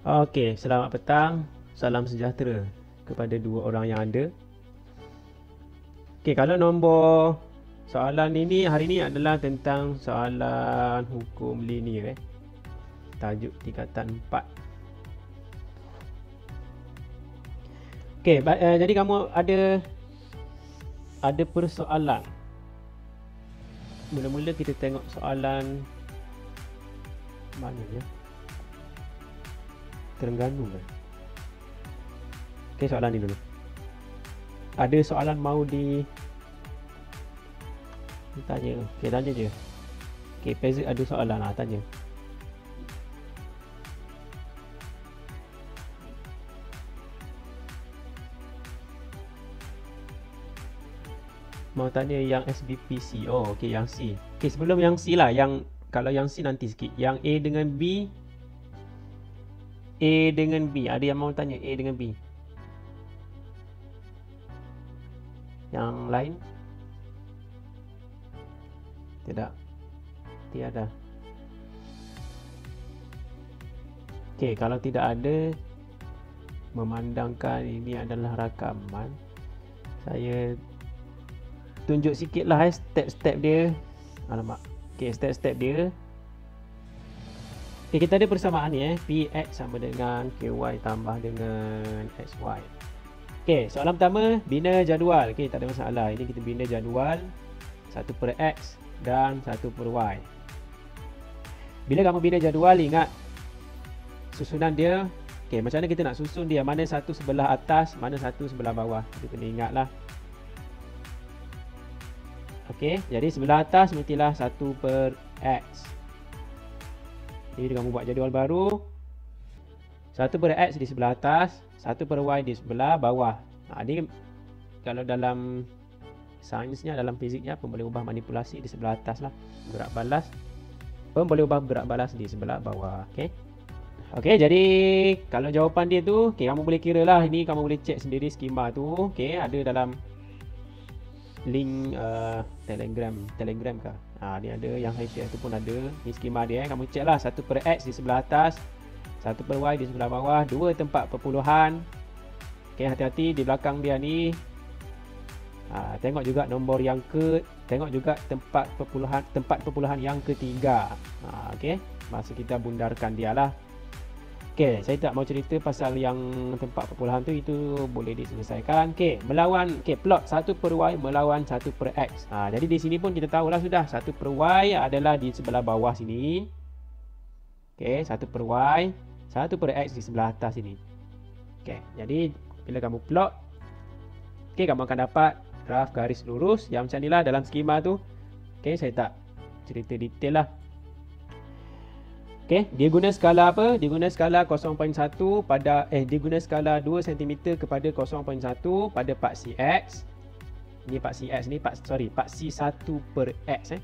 Okey, selamat petang. Salam sejahtera kepada dua orang yang ada. Okey, kalau nombor soalan ini hari ini adalah tentang soalan hukum linear Tajuk tingkatan 4. Okey, jadi kamu ada persoalan. Mula-mula kita tengok soalan mana ya? Terengganu kan? Okey, soalan ni dulu. Ada soalan mau ditanya. Okey, tanya je. Okey, Pezik ada soalan lah, tanya. Mau tanya yang SBPC. Oh, okey, yang C. Okey, sebelum yang C lah, kalau yang C nanti sikit. Yang A dengan B. A dengan B. Ada yang mau tanya A dengan B? Yang lain? Tidak. Tiada. Okey, kalau tidak ada, memandangkan ini adalah rakaman, saya tunjuk sikit lah step-step dia. Alamak. Okey, step-step dia. Okey, kita ada persamaan ni Px sama dengan Ky tambah dengan Xy. Okey, soalan pertama, bina jadual. Okey, tak ada masalah. Ini kita bina jadual 1/X dan 1/Y. Bila kamu bina jadual, ingat susunan dia. Okey, macam mana kita nak susun dia? Mana satu sebelah atas, mana satu sebelah bawah. Kita kena ingatlah. Okey, jadi sebelah atas mestilah 1/X. Jadi kamu buat jadual baru. 1/X di sebelah atas, 1/Y di sebelah bawah. Ini kalau dalam sainsnya, dalam fiziknya, pun boleh ubah manipulasi di sebelah atas lah. Gerak balas pun boleh ubah gerak balas di sebelah bawah. Okey. Okey, jadi kalau jawapan dia tu, okey, kamu boleh kira lah. Ini kamu boleh cek sendiri skema tu. Okey, ada dalam link telegram ke. Ni ada yang saya share tu pun ada. Ni skema dia kamu cek lah. 1/X di sebelah atas, 1/Y di sebelah bawah, 2 tempat perpuluhan. Okey, hati-hati di belakang dia ni. Tengok juga nombor yang tengok juga tempat perpuluhan yang ketiga. Okey, masa kita bundarkan dia lah. Okey, saya tak mau cerita pasal yang tempat perpuluhan tu, itu boleh diselesaikan. Okey, plot 1/Y melawan 1/X. Jadi di sini pun kita tahulah sudah 1/Y adalah di sebelah bawah sini. Okey, 1/Y, 1/X di sebelah atas sini. Okey, jadi bila kamu plot, okey, kamu akan dapat graf garis lurus yang macam inilah dalam skema tu. Okey, saya tak cerita detail lah. Okey, dia guna skala apa? Dia guna skala 0.1 pada dia guna skala 2 cm kepada 0.1 pada part Cx. Ini part Cx ni, part C 1/X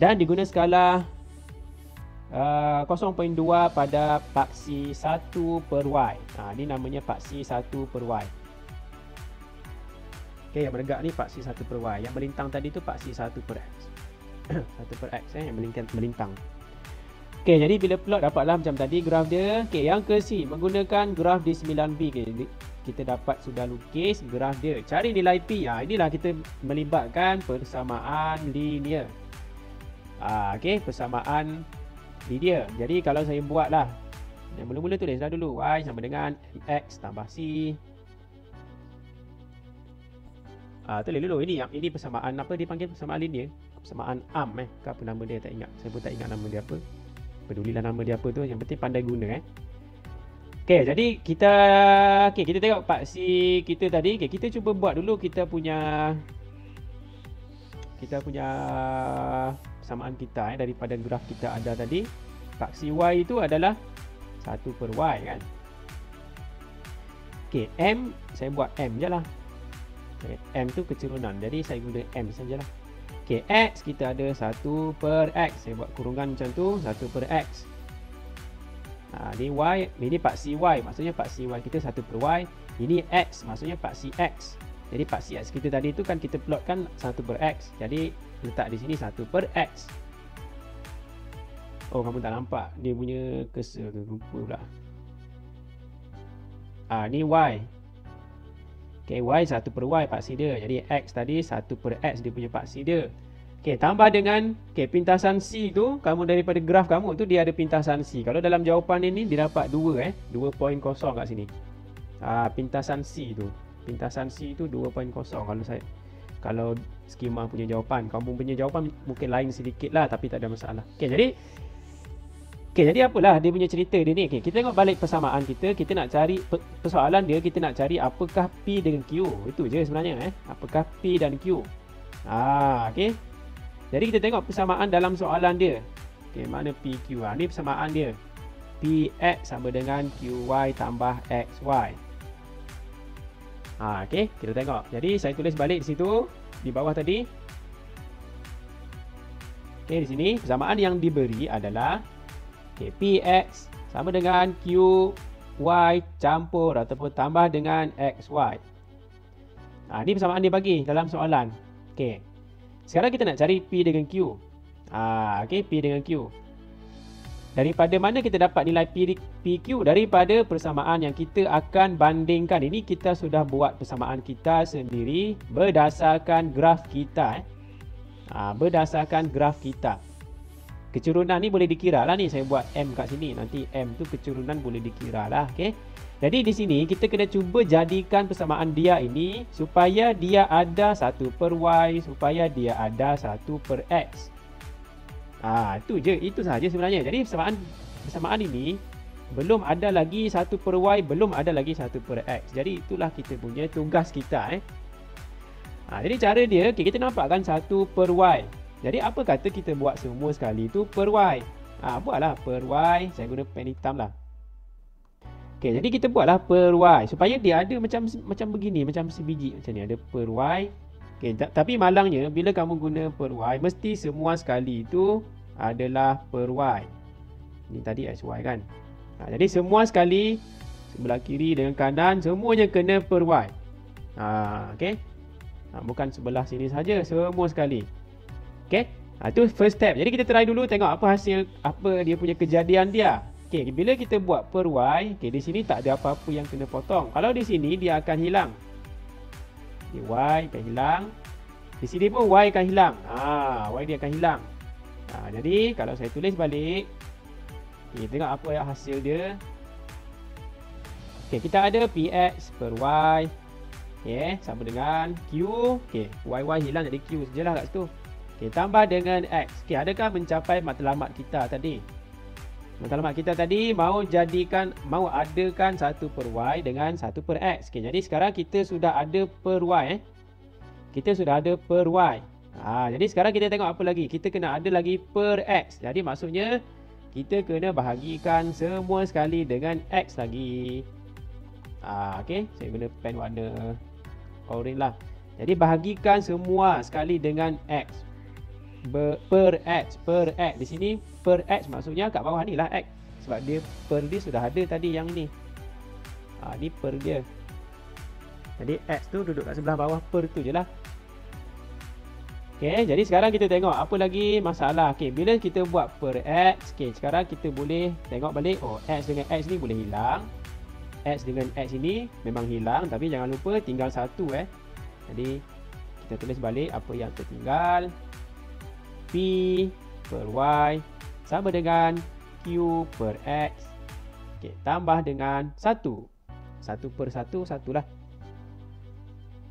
Dan diguna skala 0.2 pada part C 1/Y. Ini namanya part C 1/Y. Okey, yang menegak ni part C 1/Y. Yang melintang tadi tu part C 1/X. 1/X yang melintang. Okey, jadi bila plot dapatlah macam tadi graf dia. Okey, yang ke C menggunakan graf D9b. Kita dapat sudah lukis graf dia. Cari nilai P. Inilah kita melibatkan persamaan linear. Okey, persamaan linear. Jadi kalau saya buatlah, yang mula-mula tulislah dulu Y sama dengan MX tambah C. Tulis dulu ini persamaan apa dipanggil persamaan linear? Persamaan ARM apa nama dia, tak ingat. Saya pun tak ingat nama dia apa. Pedulilah nama dia apa tu, yang penting pandai guna Okey, jadi kita tengok part C kita tadi. Okey, kita cuba buat dulu kita punya persamaan kita daripada graf kita ada tadi. Paksi Y itu adalah 1/Y kan. Okey, M saya buat M je lah. Okay, M tu kecerunan, jadi saya guna M sajalah. Okey, X kita ada 1/X. Saya buat kurungan macam tu, 1/X. Ini Y, ini part CY, maksudnya part CY kita 1/Y. Ini X, maksudnya part CX. Jadi part CX kita tadi tu kan kita plotkan 1/X. Jadi letak di sini 1/X. Oh, kamu tak nampak dia punya cursor tu, lupa pula. Ni Y. Okay, Y 1 per Y paksi dia. Jadi X tadi 1 per X dia punya paksi dia. Okay, tambah dengan pintasan C tu, kamu daripada graf kamu tu dia ada pintasan C. Kalau dalam jawapan ini dia dapat 2 2.0 kat sini. Pintasan C tu. Pintasan C tu 2.0 kalau skema punya jawapan. Kamu punya jawapan mungkin lain sedikit lah, tapi tak ada masalah. Jadi apalah dia punya cerita dia ni. Kita tengok balik persamaan kita. Kita nak cari persoalan dia, kita nak cari apakah P dengan Q. Itu je sebenarnya apakah P dan Q. Jadi kita tengok persamaan dalam soalan dia. Mana P, Q. Ni persamaan dia. PX sama dengan QY tambah XY. Kita tengok. Jadi saya tulis balik di situ, di bawah tadi. Di sini persamaan yang diberi adalah PX sama dengan QY campur ataupun tambah dengan XY. Ini persamaan dia bagi dalam soalan. Sekarang kita nak cari P dengan Q. P dengan Q. Daripada mana kita dapat nilai PQ? Daripada persamaan yang kita akan bandingkan. Ini kita sudah buat persamaan kita sendiri berdasarkan graf kita. Berdasarkan graf kita. Kecurunan ni boleh dikira lah ni. Saya buat M kat sini. Nanti M tu kecurunan boleh dikira lah. Jadi di sini kita kena cuba jadikan persamaan dia ini supaya dia ada 1 per Y, supaya dia ada 1 per X. Itu je, itu sahaja sebenarnya. Jadi persamaan ini belum ada lagi 1 per Y, belum ada lagi 1 per X. Jadi itulah kita punya tugas kita. Jadi cara dia, kita nampak kan 1 per Y. Jadi apa kata kita buat semua sekali tu per Y. Buatlah per Y. Saya guna pen hitam lah. Jadi kita buatlah per Y supaya dia ada macam begini, macam sebiji macam ni, ada per Y. Tapi malangnya bila kamu guna per Y, mesti semua sekali itu adalah per Y. Ini tadi XY kan. Jadi semua sekali sebelah kiri dengan kanan semuanya kena per Y. Bukan sebelah sini saja, semua sekali. Itu first step. Jadi kita try dulu tengok apa hasil, apa dia punya kejadian dia. Bila kita buat per Y, di sini tak ada apa-apa yang kena potong. Kalau di sini dia akan hilang. Y akan hilang. Di sini pun Y akan hilang. Y dia akan hilang. Jadi kalau saya tulis balik, tengok apa yang hasil dia. Kita ada PX per Y. Sama dengan Q. Y hilang jadi Q sajalah kat situ. Tambah dengan X. Adakah mencapai matlamat kita tadi? Matlamat kita tadi mau adakan 1 per Y dengan 1 per X. Jadi sekarang kita sudah ada per Y. Kita sudah ada per Y. Jadi sekarang kita tengok apa lagi. Kita kena ada lagi per X. Jadi maksudnya kita kena bahagikan semua sekali dengan X lagi. Saya guna pen warna orange lah. Jadi bahagikan semua sekali dengan X. Per X. Di sini per X maksudnya kat bawah ni lah X. Sebab dia per dia sudah ada tadi yang ni. Ni per dia. Jadi X tu duduk kat sebelah bawah per tu je lah. Jadi sekarang kita tengok apa lagi masalah. Bila kita buat per X, sekarang kita boleh tengok balik. X dengan X ni boleh hilang. X dengan X ini memang hilang. Tapi jangan lupa tinggal 1 Jadi kita tulis balik apa yang tertinggal. P per Y sama dengan Q per X. Tambah dengan 1. 1 per 1, 1 lah.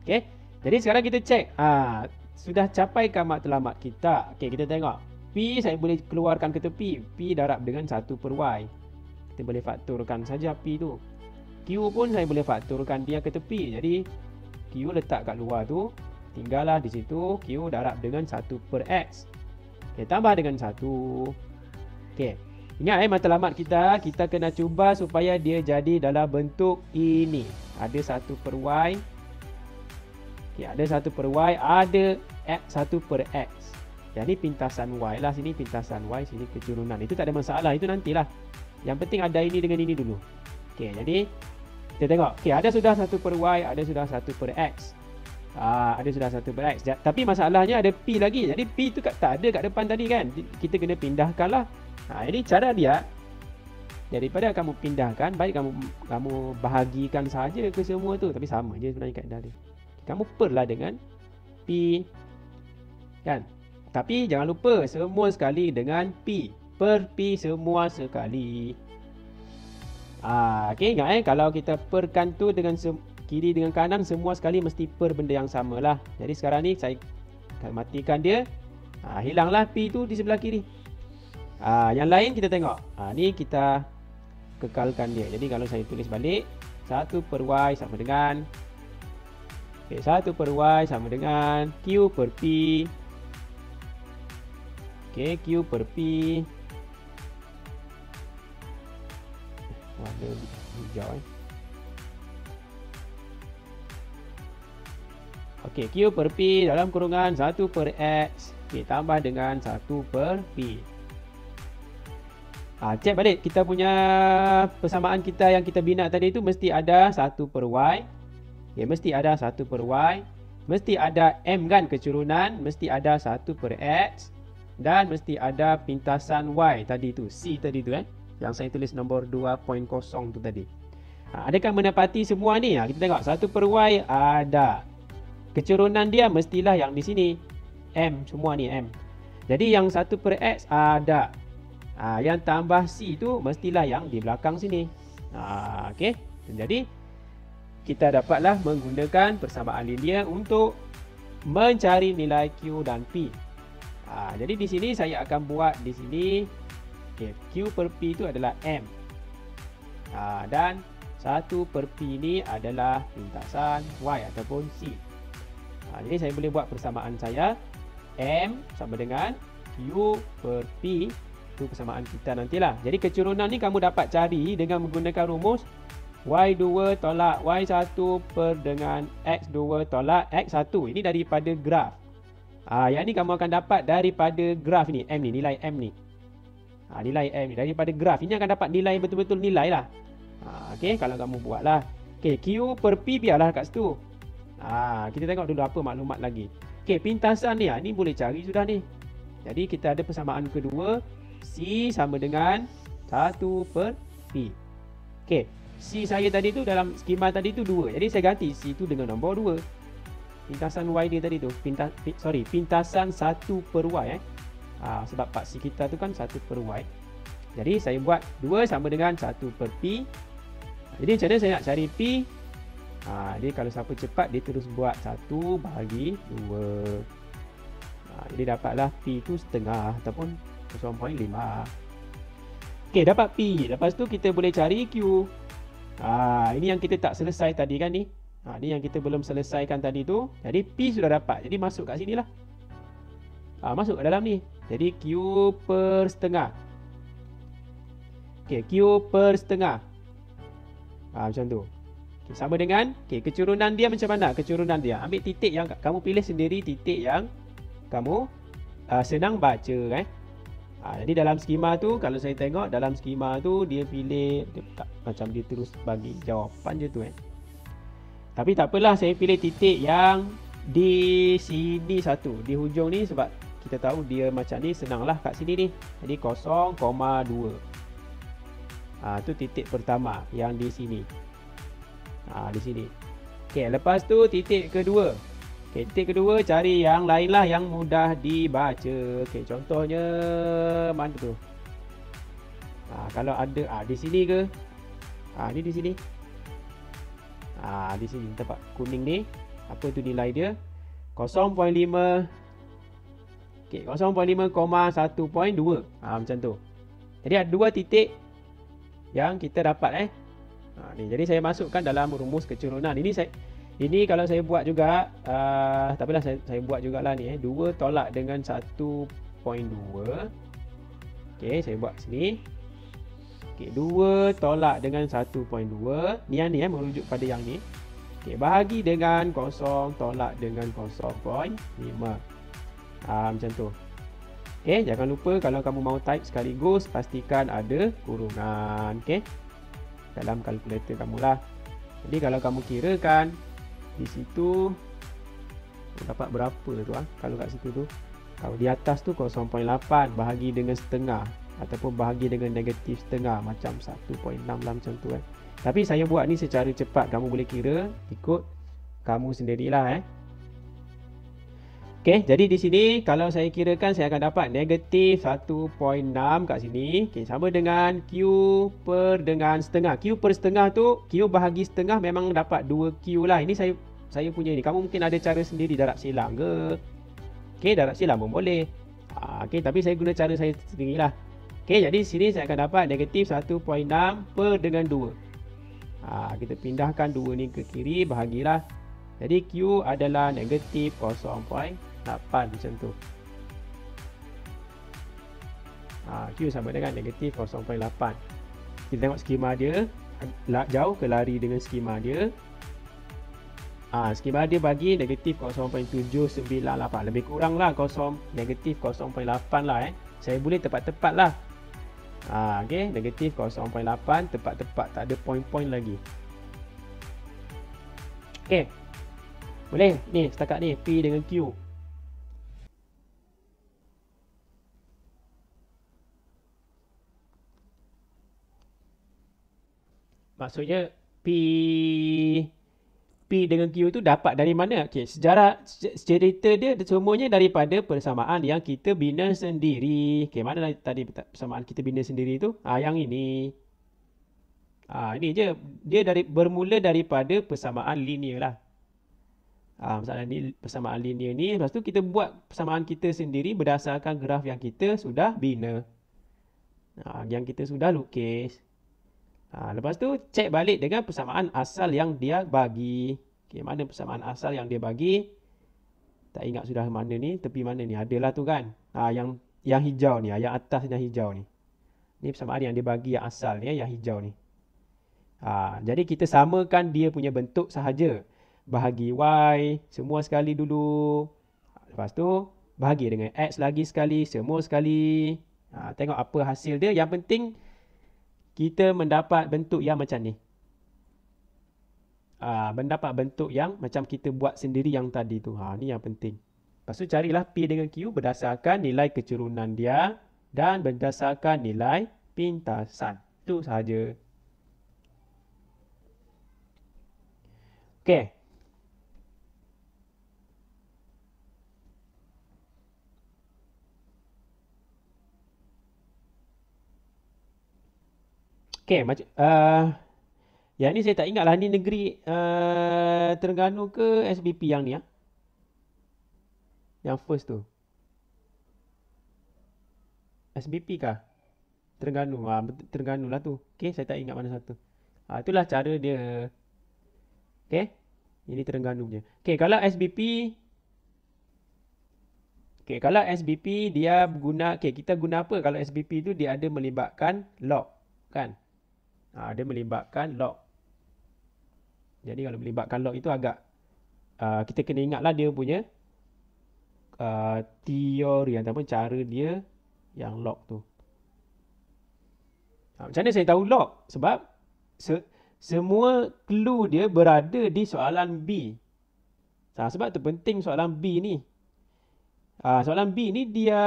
Jadi sekarang kita cek. Sudah capaikah matlamat kita? Kita tengok. P saya boleh keluarkan ke tepi. P darab dengan 1 per Y. Kita boleh fakturkan saja P tu. Q pun saya boleh fakturkan dia ke tepi. Jadi Q letak kat luar tu. Tinggallah di situ. Q darab dengan 1 per X. Tambah dengan 1. Ingat matlamat kita kena cuba supaya dia jadi dalam bentuk ini. Ada 1 per Y. Ada 1 per Y, ada 1 per X. Jadi pintasan Y lah, sini pintasan Y, sini kecurunan. Itu tak ada masalah, itu nantilah. Yang penting ada ini dengan ini dulu. Jadi kita tengok. Ada sudah 1 per Y, ada sudah 1 per X. Ada sudah 1 per X. Tapi masalahnya ada P lagi. Jadi P tu tak ada kat depan tadi kan. Kita kena pindahkan lah. Jadi cara dia daripada kamu pindahkan, baik kamu bahagikan saja ke semua tu, tapi sama je sebenarnya kaedah dia. Kamu perlah dengan P, kan? Tapi jangan lupa semua sekali dengan P. Per P semua sekali. Okey, ingat kalau kita perkan tu dengan kiri dengan kanan, semua sekali mesti per benda yang sama lah. Jadi sekarang ni saya akan matikan dia. Hilanglah P tu di sebelah kiri. Yang lain kita tengok. Ni kita kekalkan dia. Jadi kalau saya tulis balik, 1 per Y sama dengan 1 per Y sama dengan Q per P. Okey, Q per P. Warna hijau Okey, Q per P dalam kurungan 1 per X. Okey, tambah dengan 1 per P. Cek balik kita punya persamaan kita yang kita bina tadi tu mesti ada 1 per Y. Okay, mesti ada 1 per Y. Mesti ada M kan kecurunan. Mesti ada 1 per X. Dan mesti ada pintasan Y tadi tu. C tadi tu yang saya tulis nombor 2.0 tu tadi. Adakah menepati semua ni? Kita tengok 1 per Y ada. Kecurunan dia mestilah yang di sini. M semua ni M. Jadi yang 1 per X ada. Yang tambah C tu mestilah yang di belakang sini. Okey. Jadi kita dapatlah menggunakan persamaan linear untuk mencari nilai Q dan P. Jadi di sini saya akan buat di sini. Okay, Q per P itu adalah M. Dan 1 per P ini adalah pintasan Y ataupun C. Jadi saya boleh buat persamaan saya. M sama dengan Q per P. Itu persamaan kita nantilah. Jadi kecurunan ni kamu dapat cari dengan menggunakan rumus Y2 tolak Y1 per dengan X2 tolak X1. Ini daripada graf. Yang ni kamu akan dapat daripada graf ni. M ni, nilai M ni. Nilai M ni daripada graf. Ini akan dapat nilai betul-betul nilai lah. Okey, kalau kamu buat lah. Okey, Q per P biarlah kat situ. Kita tengok dulu apa maklumat lagi. Okey, pintasan ni, ni boleh cari sudah ni. Jadi kita ada persamaan kedua. C sama dengan 1 per P. Okey, C saya tadi tu dalam skema tadi tu 2. Jadi saya ganti C tu dengan nombor 2. Pintasan Y dia tadi tu. Pintasan 1 per Y. Sebab part C kita tu kan 1 per Y. Jadi saya buat 2 sama dengan 1 per P. Jadi macam mana saya nak cari P? Jadi kalau siapa cepat dia terus buat 1 bahagi 2. Jadi dapatlah P tu setengah ataupun 0.5. Okey, dapat P. Lepas tu kita boleh cari Q. Ini yang kita tak selesai tadi kan ni. Ni yang kita belum selesaikan tadi tu. Jadi P sudah dapat. Jadi masuk kat sini lah. Masuk kat dalam ni. Jadi Q per setengah. Okey, Q per setengah. Macam tu. Okay, sama dengan kecurunan dia macam mana? Kecurunan dia. Ambil titik yang kamu pilih sendiri, titik yang kamu senang baca jadi dalam skema tu, kalau saya tengok dalam skema tu dia pilih macam dia terus bagi jawapan je tu Tapi tak apalah, saya pilih titik yang di sini satu, di hujung ni, sebab kita tahu dia macam ni, senanglah kat sini ni. Jadi 0,2. Tu titik pertama yang di sini. Di sini. Okey, lepas tu titik kedua. Titik kedua cari yang lain lah yang mudah dibaca. Okey, contohnya mana tu? Kalau ada di sini ke? Ni di sini. Di sini tempat kuning ni. Apa tu nilai dia? 0.5. Okey, 0.5,1.2. Macam tu. Jadi ada dua titik yang kita dapat ni. Jadi saya masukkan dalam rumus kecurunan. Ini kalau saya buat juga, tak apalah, saya buat jugalah ni 2 tolak dengan 1.2. Okey, saya buat sini. Okey, 2 tolak dengan 1.2. Ni yang ni merujuk pada yang ni. Okey, bahagi dengan 0 tolak dengan 0.5. Macam tu. Okey, jangan lupa kalau kamu mau type sekaligus, pastikan ada kurungan. Okey, dalam kalkulator kamu lah. Jadi kalau kamu kirakan di situ dapat berapa tu kalau kat situ tu. Kalau di atas tu 0.8 bahagi dengan setengah. ataupun bahagi dengan negatif setengah macam 1.6 lah macam tu Tapi saya buat ni secara cepat, kamu boleh kira ikut kamu sendirilah Okey, jadi di sini kalau saya kirakan saya akan dapat negatif 1.6 kat sini. Okey, sama dengan Q per dengan setengah. Q per setengah tu, Q bahagi setengah memang dapat 2Q lah. Ini saya punya ni. Kamu mungkin ada cara sendiri darab silang ke? Okey, darab silang pun boleh. Okey, tapi saya guna cara saya sendirilah. Okey, jadi di sini saya akan dapat negatif 1.6 per dengan 2. Kita pindahkan 2 ni ke kiri, bahagilah. Jadi Q adalah negatif 0.8 macam tu. Q sama dengan negatif 0.8. Kita tengok skema dia. Jauh ke lari dengan skema dia. Skema dia bagi negatif 0.798. Lebih kurang lah negatif 0.8 lah Saya boleh tepat-tepat lah. Okay, negatif 0.8 tepat-tepat, tak ada point-point lagi. Okay, boleh ni setakat ni P dengan Q. Maksudnya P dengan Q tu dapat dari mana? Okey, cerita dia semuanya daripada persamaan yang kita bina sendiri. Okey, mana tadi persamaan kita bina sendiri tu? Yang ini. Ini je. Dia bermula daripada persamaan linear lah. Masalah ni persamaan linear ni. Lepas tu kita buat persamaan kita sendiri berdasarkan graf yang kita sudah bina. Yang kita sudah lukis. Lepas tu cek balik dengan persamaan asal yang dia bagi. Okey, mana persamaan asal yang dia bagi? Tak ingat sudah mana ni, tepi mana ni? Adalah tu kan. Yang hijau ni, yang atas yang hijau ni. Ni persamaan yang dia bagi yang asal ni, yang hijau ni. Jadi kita samakan dia punya bentuk sahaja. Bahagi Y semua sekali dulu. Lepas tu bahagi dengan X lagi sekali, semua sekali. Tengok apa hasil dia. Yang penting kita mendapat bentuk yang macam ni. Mendapat bentuk yang macam kita buat sendiri yang tadi tu. Ni yang penting. Lepas tu carilah P dengan Q berdasarkan nilai kecurunan dia dan berdasarkan nilai pintasan. Itu sahaja. Okey. Okey, yang ni saya tak ingat lah. Ni negeri Terengganu ke SBP yang ni Yang first tu. SBP kah? Terengganu. Terengganu lah tu. Okey, saya tak ingat mana satu. Itulah cara dia. Okey. Ini Terengganu punya. Okey, kalau SBP dia guna, kita guna apa? Kalau SBP tu dia ada melibatkan log kan? Dia melibatkan log. Jadi kalau melibatkan log itu agak kita kena ingatlah dia punya teori ataupun cara dia yang log tu. Macam mana saya tahu log? Sebab semua clue dia berada di soalan B. Sebab tu penting soalan B ni. Soalan B ni dia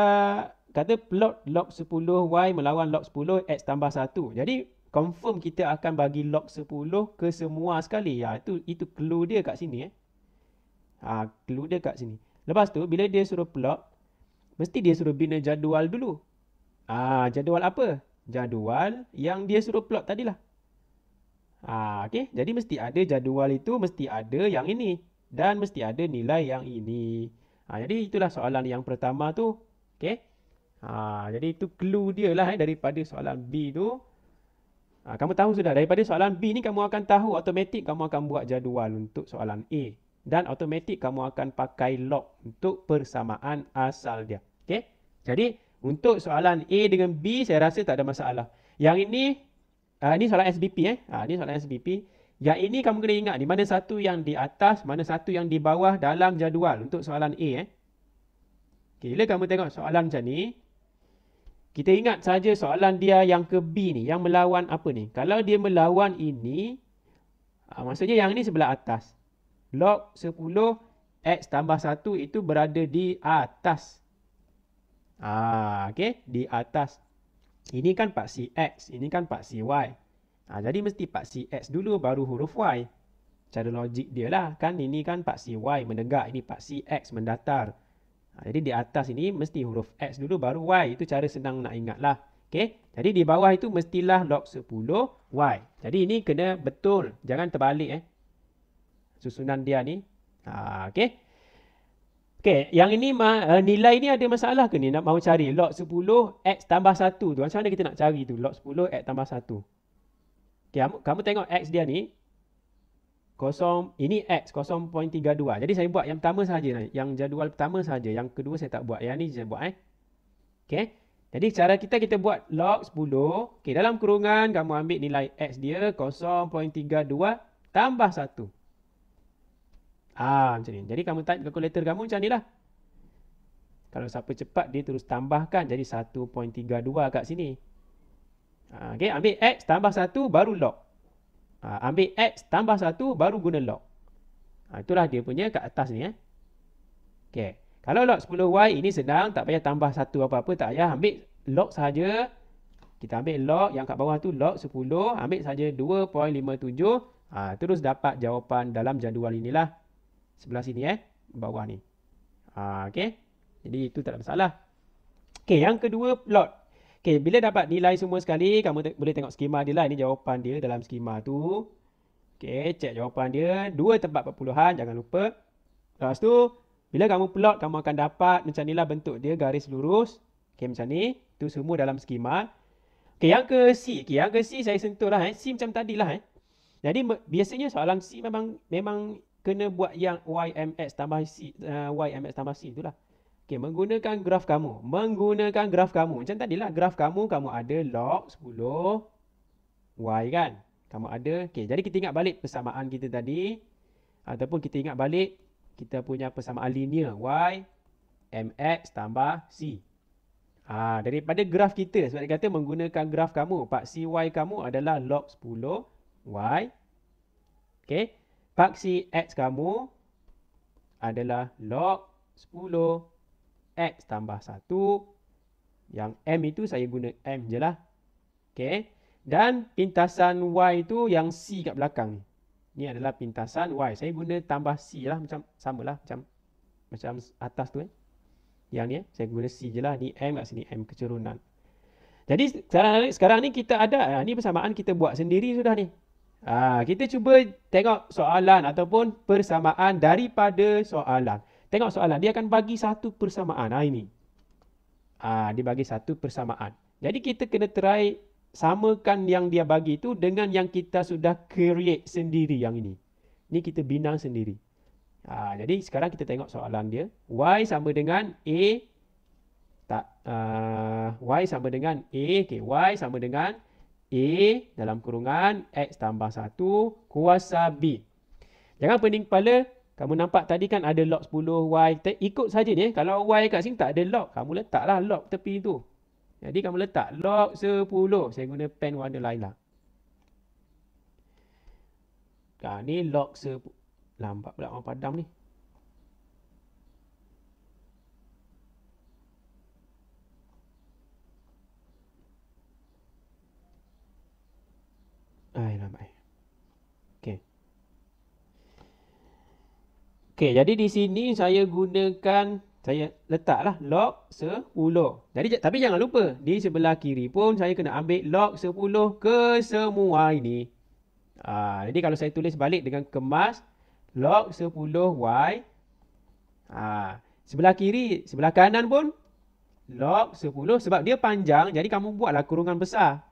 kata plot log 10Y melawan log 10 X tambah 1. Jadi confirm kita akan bagi log 10 ke semua sekali. Itu clue dia kat sini. Clue dia kat sini. Lepas tu bila dia suruh plot, mesti dia suruh bina jadual dulu. Jadual apa? Jadual yang dia suruh plot tadilah. Okey, jadi mesti ada jadual itu, mesti ada yang ini dan mesti ada nilai yang ini. Jadi itulah soalan yang pertama tu. Okey. Jadi itu clue dia lah daripada soalan B tu. Kamu tahu sudah, daripada soalan B ni kamu akan tahu automatik kamu akan buat jadual untuk soalan A. Dan automatik kamu akan pakai log untuk persamaan asal dia. Okey? Jadi, untuk soalan A dengan B, saya rasa tak ada masalah. Yang ini soalan SBP. Ini soalan SBP. Yang ini kamu kena ingat, di mana satu yang di atas, mana satu yang di bawah dalam jadual untuk soalan A. Okay, bila kamu tengok soalan macam ni, kita ingat saja soalan dia yang ke B ni, yang melawan apa ni? Kalau dia melawan ini, maksudnya yang ni sebelah atas. Log 10 X tambah 1 itu berada di atas. Okey, di atas. Ini kan paksi X, ini kan paksi Y. Jadi mesti paksi X dulu baru huruf Y. Cara logik dia lah. Kan ini kan paksi Y menegak, ini paksi X mendatar. Jadi di atas ini mesti huruf X dulu baru Y. Itu cara senang nak ingat lah. Okay? Jadi di bawah itu mestilah log 10 Y. Jadi ini kena betul. Jangan terbalik susunan dia ni. Okay? Okay, yang ini nilai ni ada masalah ke ni? Nak mau cari log 10 X tambah 1 tu. Macam mana kita nak cari tu? Log 10 X tambah 1. Okay, kamu tengok X dia ni. Ini X 0.32. Jadi saya buat yang pertama saja. Yang jadual pertama saja. Yang kedua saya tak buat. Yang ni saya buat. Okay. Jadi cara kita buat log 10. Okay, dalam kurungan kamu ambil nilai X dia 0.32 tambah 1. Macam ni. Jadi kamu type kalkulator kamu macam ni lah. Kalau siapa cepat dia terus tambahkan jadi 1.32 kat sini. Okay, ambil X tambah 1 baru log. Ambil X tambah 1 baru guna log. Itulah dia punya kat atas ni. Okay. Kalau log 10Y ini senang, tak payah tambah 1 apa-apa, tak payah. Ambil log saja. Kita ambil log yang kat bawah tu log 10, ambil saja 2.57. Terus dapat jawapan dalam jadual inilah. Sebelah sini bawah ni. Okay. Jadi itu tak ada masalah. Okay, yang kedua plot. Okay, bila dapat nilai semua sekali, kamu boleh tengok skema dia lah. Ini jawapan dia dalam skema tu. Okay, cek jawapan dia. 2 tempat perpuluhan, jangan lupa. Lepas tu, bila kamu plot, kamu akan dapat macam inilah bentuk dia, garis lurus. Okay, macam ni. Itu semua dalam skema. Okay, yang ke C. Okay, yang ke C saya sentuh lah. C macam tadi lah. Jadi, biasanya soalan C memang kena buat yang YMX tambah C. YMX tambah C itulah. Okay, menggunakan graf kamu. Macam tadilah graf kamu ada log 10 Y kan. Kamu ada. Okay, jadi kita ingat balik persamaan kita tadi. Ataupun kita ingat balik kita punya persamaan linear. Y MX tambah C. Daripada graf kita. Sebab dia kata menggunakan graf kamu. Paksi Y kamu adalah log 10 Y. Okay. Paksi X kamu adalah log 10 X tambah 1. Yang M itu saya guna M je lah. Okay. Dan pintasan Y itu yang C kat belakang ni. Ini adalah pintasan Y. Saya guna tambah C lah. Macam samalah. Macam atas tu. Yang ni saya guna C je lah. Ni M kat sini. M kecerunan. Jadi sekarang ni kita ada. Ni persamaan kita buat sendiri sudah ni. Kita cuba tengok soalan ataupun persamaan daripada soalan. Tengok soalan. Dia akan bagi satu persamaan. Ini. Dia bagi satu persamaan. Jadi kita kena try samakan yang dia bagi itu dengan yang kita sudah create sendiri yang ini. Ini kita bina sendiri. Jadi sekarang kita tengok soalan dia. Y sama dengan A. Y sama dengan A. Okay, Y sama dengan A dalam kurungan X tambah 1 kuasa B. Jangan pening kepala. Kamu nampak tadi kan ada log 10 Y. Ikut saja ni. Kalau Y kat sini tak ada log. Kamu letaklah log tepi tu. Jadi kamu letak log 10. Saya guna pen warna lain lah. Ni log 10. Lambat pula orang padam ni. Lambat. Okey, jadi di sini saya letaklah log 10. Jadi tapi jangan lupa, di sebelah kiri pun saya kena ambil log 10 ke semua ini. Jadi kalau saya tulis balik dengan kemas log 10Y. Sebelah kiri, sebelah kanan pun log 10 sebab dia panjang, jadi kamu buatlah kurungan besar.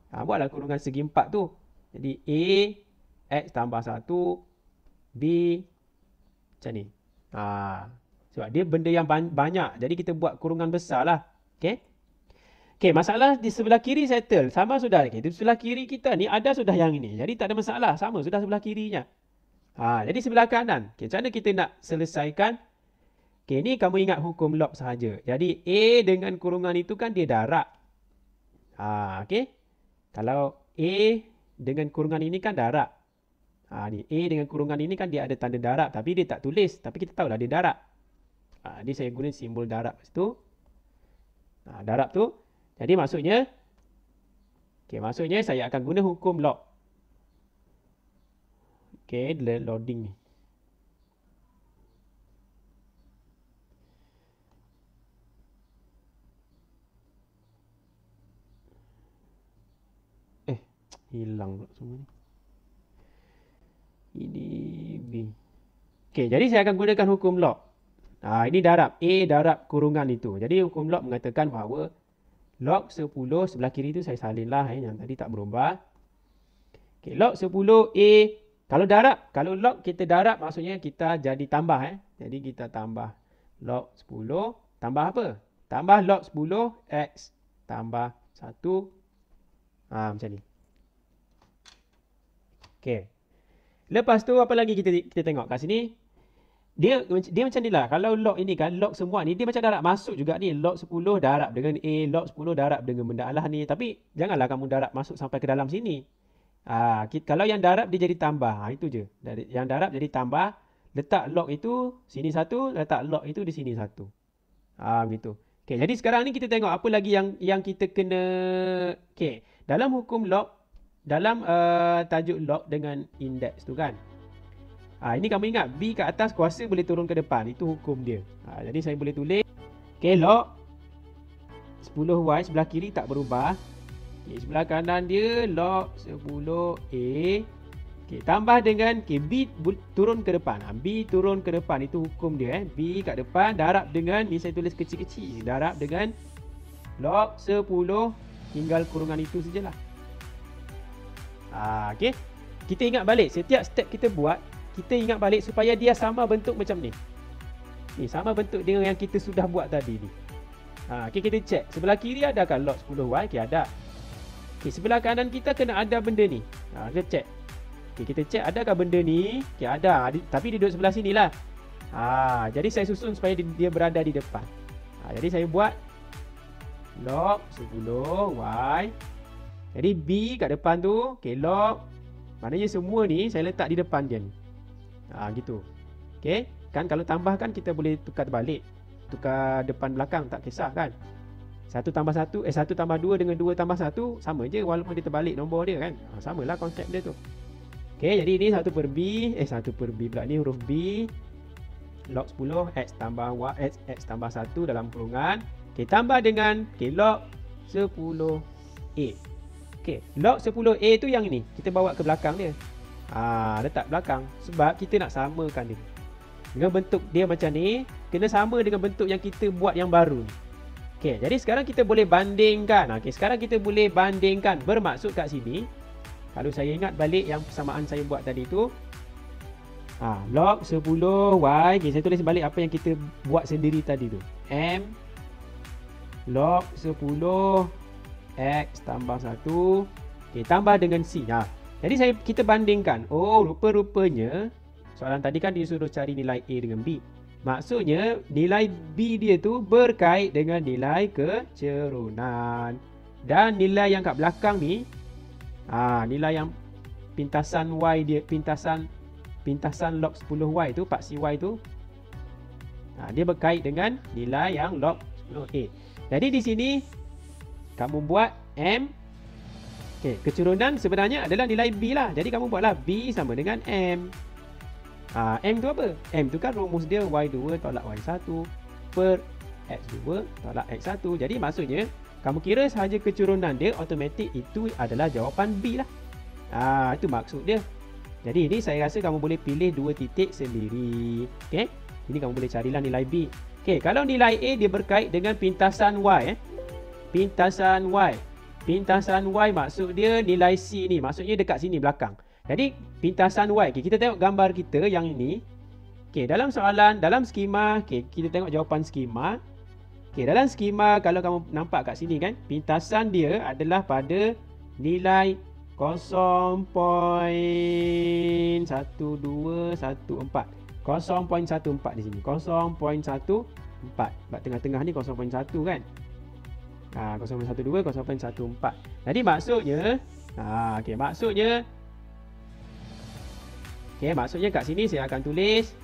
Buatlah kurungan segi 4 tu. Jadi A X tambah 1 B macam ni. Sebab dia benda yang banyak. Jadi kita buat kurungan besar lah. Okay. Okay, masalah di sebelah kiri settle. Sama sudah. Okay, di sebelah kiri kita ni ada sudah yang ini. Jadi tak ada masalah. Sama sudah sebelah kirinya. Jadi sebelah kanan. Okay, macam mana kita nak selesaikan? Okay, ni kamu ingat hukum log sahaja. Jadi A dengan kurungan itu kan dia darab. Okay. Kalau A dengan kurungan ini kan darab. Ni A dengan kurungan ini kan dia ada tanda darab. Tapi dia tak tulis. Tapi kita tahulah dia darab. Jadi saya guna simbol darab situ. Darab tu. Jadi maksudnya, maksudnya saya akan guna hukum log. Loading ni. Hilang pula semua ni. Ini B. Jadi saya akan gunakan hukum log. Ini darab. A darab kurungan itu. Jadi hukum log mengatakan bahawa log 10 sebelah kiri tu saya salinlah. Yang tadi tak berubah. Log 10 A. Kalau log kita darab maksudnya kita jadi tambah. Jadi kita tambah log 10. Tambah apa? Tambah log 10 X tambah 1. Macam ni. Lepas tu apa lagi kita tengok kat sini. Dia macam ni lah. Kalau log ini kan, log semua ni dia macam darab masuk juga ni. Log 10 darab dengan A, log 10 darab dengan benda Allah ni. Tapi janganlah kamu darab masuk sampai ke dalam sini. Kalau yang darab dia jadi tambah. Itu je. Yang darab jadi tambah. Letak log itu sini satu, letak log itu di sini satu. Begitu. Jadi sekarang ni kita tengok apa lagi yang kita kena. Dalam hukum log, dalam tajuk log dengan indeks tu kan. Ini kamu ingat B kat atas kuasa boleh turun ke depan. Itu hukum dia. Jadi saya boleh tulis. Log 10Y sebelah kiri tak berubah. Sebelah kanan dia log 10A. Tambah dengan B turun ke depan. B turun ke depan. Itu hukum dia. B kat depan darab dengan, ni saya tulis kecil-kecil. Darab dengan log 10 tinggal kurungan itu sajalah. Kita ingat balik. Setiap step kita buat, kita ingat balik supaya dia sama bentuk macam ni. Sama bentuk dengan yang kita sudah buat tadi ni. Kita cek. Sebelah kiri adakah log 10Y? Ada. Sebelah kanan kita kena ada benda ni. Kita cek. Kita cek adakah benda ni? Ada. Tapi dia duduk sebelah sini lah. Jadi saya susun supaya dia berada di depan. Jadi saya buat log 10Y. Jadi B kat depan tu, log. Maknanya semua ni saya letak di depan dia ni. Gitu. Kan kalau tambah kan kita boleh tukar terbalik. Tukar depan belakang, tak kisah kan. 1 tambah 1, 1 tambah 2 dengan 2 tambah 1 sama je walaupun dia terbalik nombor dia kan. Samalah konsep dia tu. Jadi ini 1 per B, 1 per B pula ni huruf B. Log 10 X tambah Y, X tambah 1 dalam kurungan. Tambah dengan log 10A. Log 10A tu yang ni. Kita bawa ke belakang dia. Letak belakang. Sebab kita nak samakan dia. Dengan bentuk dia macam ni. Kena sama dengan bentuk yang kita buat yang baru ni. Jadi sekarang kita boleh bandingkan. Sekarang kita boleh bandingkan. Bermaksud kat sini. Kalau saya ingat balik yang persamaan saya buat tadi tu. Log 10Y. Saya tulis balik apa yang kita buat sendiri tadi tu. M. Log 10 X tambah 1. Tambah dengan C. Jadi kita bandingkan. Rupa-rupanya soalan tadi kan dia suruh cari nilai A dengan B. Maksudnya nilai B dia tu berkait dengan nilai kecerunan. Dan nilai yang kat belakang ni, nilai yang pintasan Y dia, pintasan log 10Y tu, paksi Y tu, dia berkait dengan nilai yang log 10A. Jadi di sini kamu buat M. Kecerunan sebenarnya adalah nilai B lah. Jadi kamu buatlah B sama dengan M. M tu apa? M tu kan rumus dia Y2 tolak Y1 per X2 tolak X1. Jadi maksudnya kamu kira sahaja kecerunan dia, automatik itu adalah jawapan B lah. Itu maksud dia. Jadi ini saya rasa kamu boleh pilih 2 titik sendiri. Ini kamu boleh carilah nilai B. Kalau nilai A dia berkait dengan pintasan Y. Pintasan Y. Pintasan Y maksud dia nilai C ni. Maksudnya dekat sini belakang. Jadi pintasan Y. Kita tengok gambar kita yang ini. Dalam soalan, dalam skema, kita tengok jawapan skema. Dalam skema kalau kamu nampak kat sini kan, pintasan dia adalah pada nilai 0.1214. 0.14 di sini. 0.14. Sebab tengah-tengah ni 0.1 kan. 0.12, 0.14. Jadi maksudnya maksudnya kat sini saya akan tulis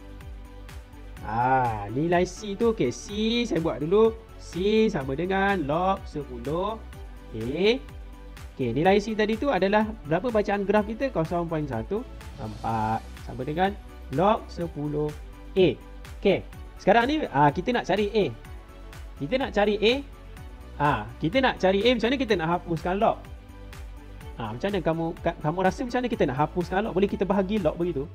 nilai C tu. C saya buat dulu. C sama dengan log 10 A. Okey, nilai C tadi tu adalah berapa bacaan graf kita? 0.14 sama dengan log 10 A. Okey, sekarang ni kita nak cari A. Kita nak cari A. Kita nak cari A, macam mana kita nak hapuskan log? Macam mana kamu rasa macam mana kita nak hapuskan log? Boleh kita bahagi log begitu?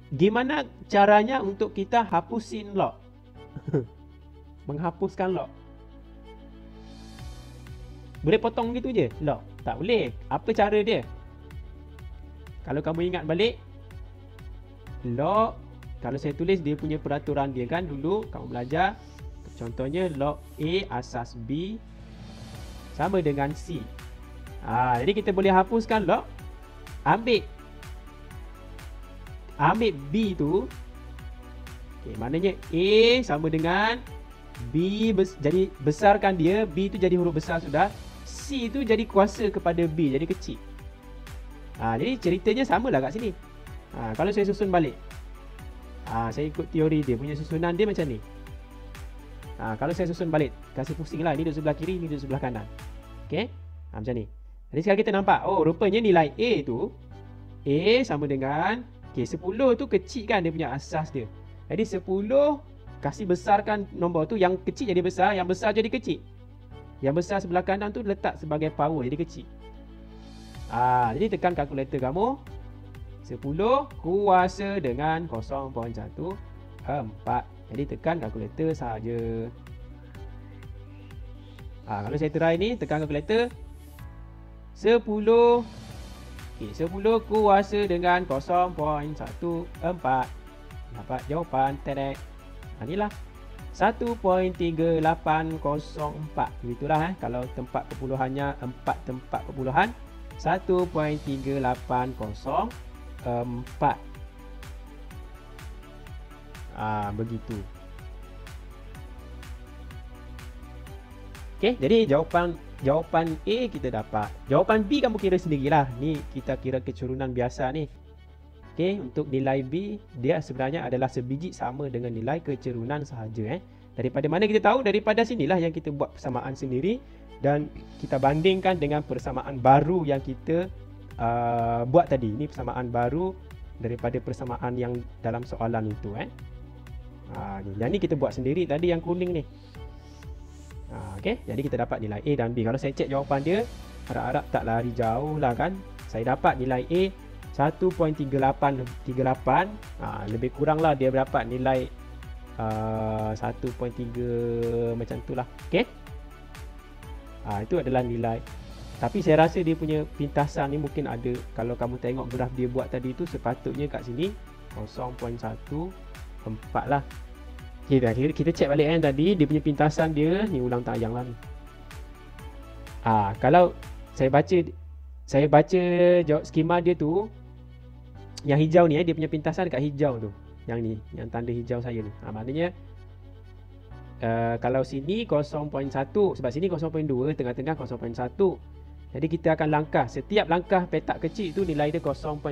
Gimana caranya untuk kita hapusin log? Menghapuskan log. Boleh potong gitu je log? Tak boleh. Apa cara dia? Kalau kamu ingat balik, log, kalau saya tulis dia punya peraturan dia kan dulu kamu belajar. Contohnya log A asas B sama dengan C. Jadi kita boleh hapuskan log. Ambil B tu. Okay, maknanya A sama dengan B, jadi besarkan dia. B tu jadi huruf besar sudah. C tu jadi kuasa kepada B, jadi kecil. Jadi ceritanya sama lah kat sini. Kalau saya susun balik, saya ikut teori dia punya susunan dia macam ni. Kalau saya susun balik, kasih pusing lah. Ni duduk sebelah kiri, ni duduk sebelah kanan. Okay, macam ni. Jadi sekarang kita nampak, oh rupanya nilai A tu, A sama dengan, okay, 10 tu kecil kan dia punya asas dia. Jadi 10 kasih besarkan nombor tu, yang kecil jadi besar, yang besar jadi kecil. Yang besar sebelah kanan tu letak sebagai power, jadi kecil. Jadi tekan kalkulator kamu. 10 kuasa dengan 0.14. Jadi tekan kalkulator saja. Kalau saya try ni, tekan kalkulator 10. Okay, 10 kuasa dengan 0.14. Dapat jawapan terek. Inilah 1.3804. Begitulah Kalau tempat perpuluhannya 4 tempat perpuluhan, 1.3804. Begitu. Okey, jadi jawapan A kita dapat. Jawapan B kamu kira sendirilah. Ni kita kira kecurunan biasa ni. Okey, untuk nilai B dia sebenarnya adalah sebiji sama dengan nilai kecerunan sahaja. Daripada mana kita tahu? Daripada sinilah yang kita buat persamaan sendiri dan kita bandingkan dengan persamaan baru yang kita buat tadi. Ini persamaan baru daripada persamaan yang dalam soalan itu. Yang ni kita buat sendiri tadi yang kuning ni. Okey, jadi kita dapat nilai A dan B. Kalau saya cek jawapan dia, harap-harap tak lari jauh lah kan. Saya dapat nilai A 1.38. Lebih kurang lah dia dapat nilai 1.3 macam tu lah. Okey, itu adalah nilai. Tapi saya rasa dia punya pintasan ni mungkin ada. Kalau kamu tengok graf dia buat tadi tu, sepatutnya kat sini 0.14 lah. Okay, kita cek balik kan tadi dia punya pintasan dia ni, ulang tayang lah ni. Kalau saya baca jawab skema dia tu, yang hijau ni dia punya pintasan dekat hijau tu. Yang ni, yang tanda hijau saya ni. Maknanya kalau sini 0.1, sebab sini 0.2, tengah-tengah 0.1. Jadi kita akan langkah, setiap langkah petak kecil tu nilai dia 0.02.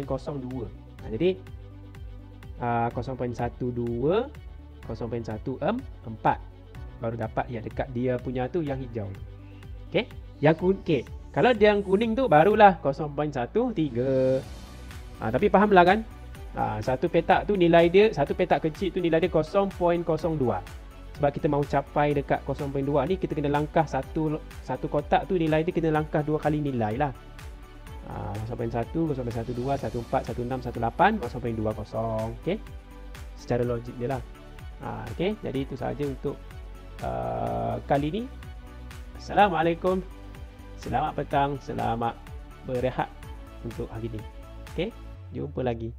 Jadi 0.12, 0.14 baru dapat yang dekat dia punya tu yang hijau. Okey, yang kuning. Kalau dia yang kuning tu barulah 0.13. Tapi fahamlah kan? Satu petak tu nilai dia, satu petak kecil tu nilai dia 0.02. Sebab kita mahu capai dekat 0.2 ni, kita kena langkah satu kotak tu nilai dia kena langkah 2 kali nilai lah. 0.1, 0.12, 14, 16, 18, 0.20. Okey, secara logik dia lah. Okey, jadi itu sahaja untuk kali ni. Assalamualaikum. Selamat petang, selamat berehat untuk hari ni. Okey, jumpa lagi.